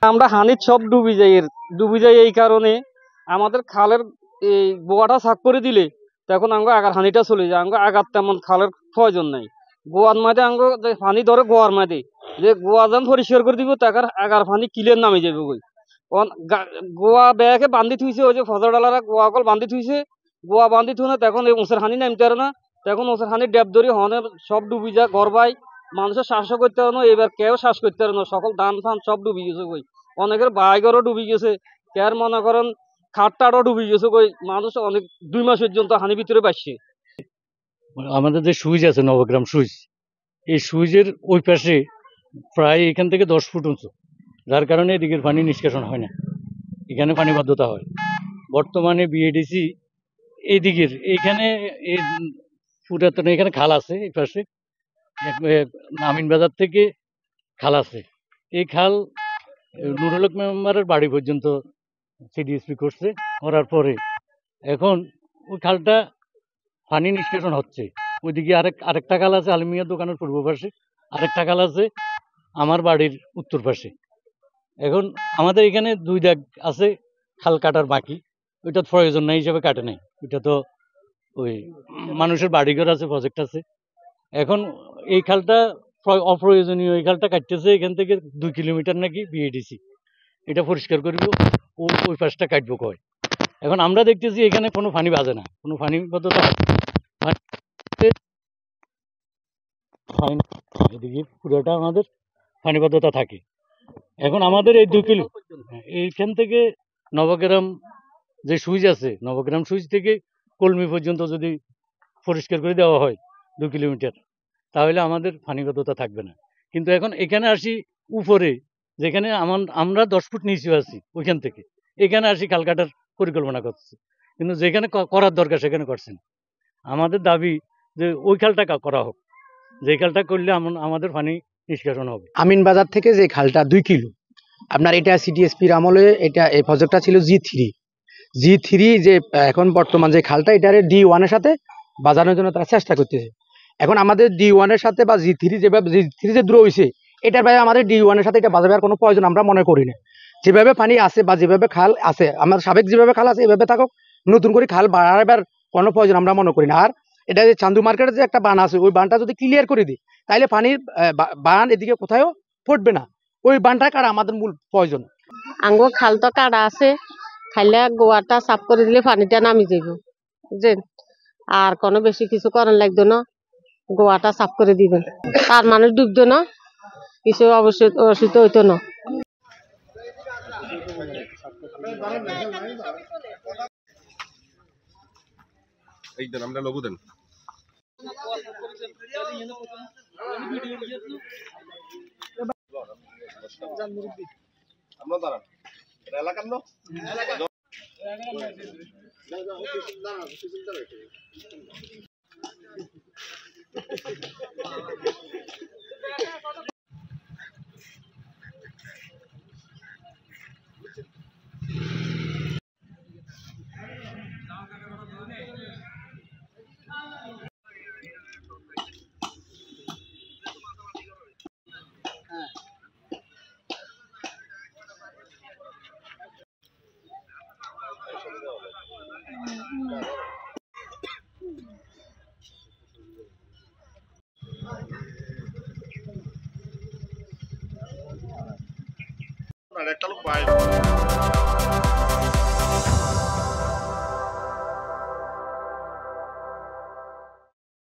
আমরা হানির সব ডুবি যাই এই কারণে আমাদের খালের এই গোয়াটা সাফ করে দিলে তখন আমরা আগার হানিটা চলে যায়। আমরা আগার তেমন খালের প্রয়োজন নাই। গোয়ার মাঝে আমরা পানি ধরে গোয়ার মাঝে যে গোয়া যখন পরিষ্কার করে দিব তাকার আগার পানি ক্লিয়ার নামে যাবে ওই গোয়া ব্যাগে বান্ধি থুইছে ওই যে ফজর ডালারা গোয়া কল বান্ধি থুইছে গোয়া বান্ধি থু না তখন ওসের হানি নামতে পারে না। তখন ওসের হানি ডেব ধরি হনের সব ডুবি যায় ঘর বাই মানুষের শ্বাসও করতে পারে না। এবার কেউ শ্বাস করতে পারে না, সকল ধান ফান সব ডুবি গেছে কই। অনেকের বাইগরও ডুবি গেছে, কেয়ার মনে করেন খাটটারও ডুবি গেছে কই। মানুষ অনেক 2 মাস পর্যন্ত হানি ভিতরে বাসছে। আমাদের যে সুইচ আছে নবগ্রাম সুইচ, এই সুইচের ওই পাশে প্রায় এখান থেকে 10 ফুট উঁচু, যার কারণে এদিকের পানি নিষ্কাশন হয় না, এখানে পানি বাধ্যতা হয়। বর্তমানে বিএডিসি এইদিকের এইখানে এই পুরাতন এখানে খাল আছে, এই পাশে আমিন বাজার থেকে খাল আছে। এই খাল নুরুল হক মেম্বারের বাড়ি পর্যন্ত সিডিএসপি করছে, করার পরে এখন ওই খালটা পানি নিষ্কাশন হচ্ছে। ওইদিকে আরেকটা খাল আছে আলমিয়া দোকানের পূর্ব পাশে, আরেকটা খাল আছে আমার বাড়ির উত্তর পাশে। এখন আমাদের এখানে 2 দাগ আছে খাল কাটার বাকি, ওইটা প্রয়োজন নাই হিসাবে কাটে নাই। ওইটা তো ওই মানুষের বাড়িঘর আছে, প্রজেক্ট আছে। এখন এই খালটা অপ্রয়োজনীয়, এই খালটা কাটতেছে এখান থেকে 2 কিলোমিটার নাকি বিএডিসি, এটা পরিষ্কার করব ওই পাশটা কাটবো কয়। এখন আমরা দেখতেছি এখানে কোনো পানি বাজে না, কোনো পানি বদ্ধতা এদিকে পুরোটা আমাদের পানিবদ্ধতা থাকে। এখন আমাদের এই 2 কিলো এইখান থেকে নবগ্রাম যে সুইচ আছে, নবগ্রাম সুইচ থেকে কলমি পর্যন্ত যদি পরিষ্কার করে দেওয়া হয় 2 কিলোমিটার, তাহলে আমাদের পানিবদ্ধতা থাকবে না। কিন্তু এখন এখানে আসি উপরে, যেখানে আমরা 10 ফুট নিচে আছি, ওইখান থেকে এখানে আসি খাল কাটার পরিকল্পনা করছি, কিন্তু যেখানে করার দরকার সেখানে করছেন। আমাদের দাবি যে ওই খালটা করা হোক, যে খালটা করলে আমাদের পানি নিষ্কাশন হবে। আমিন বাজার থেকে যে খালটা 2 কিলো, আপনার এটা সিডিএসপির আমলে এটা এই প্রজেক্টটা ছিল জি3 যে এখন বর্তমান যে খালটা এটারে D1 এর সাথে বাজানোর জন্য তারা চেষ্টা করতেছে। এখন আমাদের D1 এর সাথে বা জি3 যেভাবে জি3 যে দ্রো হয়েছে, এটার বাইরে আমাদের D1 এর সাথে এটা বাজাবার কোনো প্রয়োজন আমরা মনে করি না। যেভাবে পানি আছে বা যেভাবে খাল আছে, আমার সাবেক যেভাবে খাল আছে এভাবে থাকুক, নতুন করে খাল বাড়াবার কোনো প্রয়োজন আমরা মনে করি না। আর এটা যে চান্দু মার্কেটে যে একটা বান আছে, ওই বানটা যদি ক্লিয়ার করে দিই তাহলে পানির বান এদিকে কোথাও ফুটবে না। ওই বানটা কাটা আমাদের মূল প্রয়োজন। আঙ্গুর খাল তো কাটা আছে, খাইলে গোয়াটা সাফ করে দিলে পানিটা নামি যাইব, বুঝছেন। আর কোনো বেশি কিছু করার লাগতো না, গোয়াটা সাফ করে দিবেন, তার মানুষ ডুবতো না, কিছু অবশ্যই অসুবিধা হইতো না। এই দেন আমরা লঘু দেন। আমরা দাঁড়ান, এটা এলাকার না একটা লোক বাইরে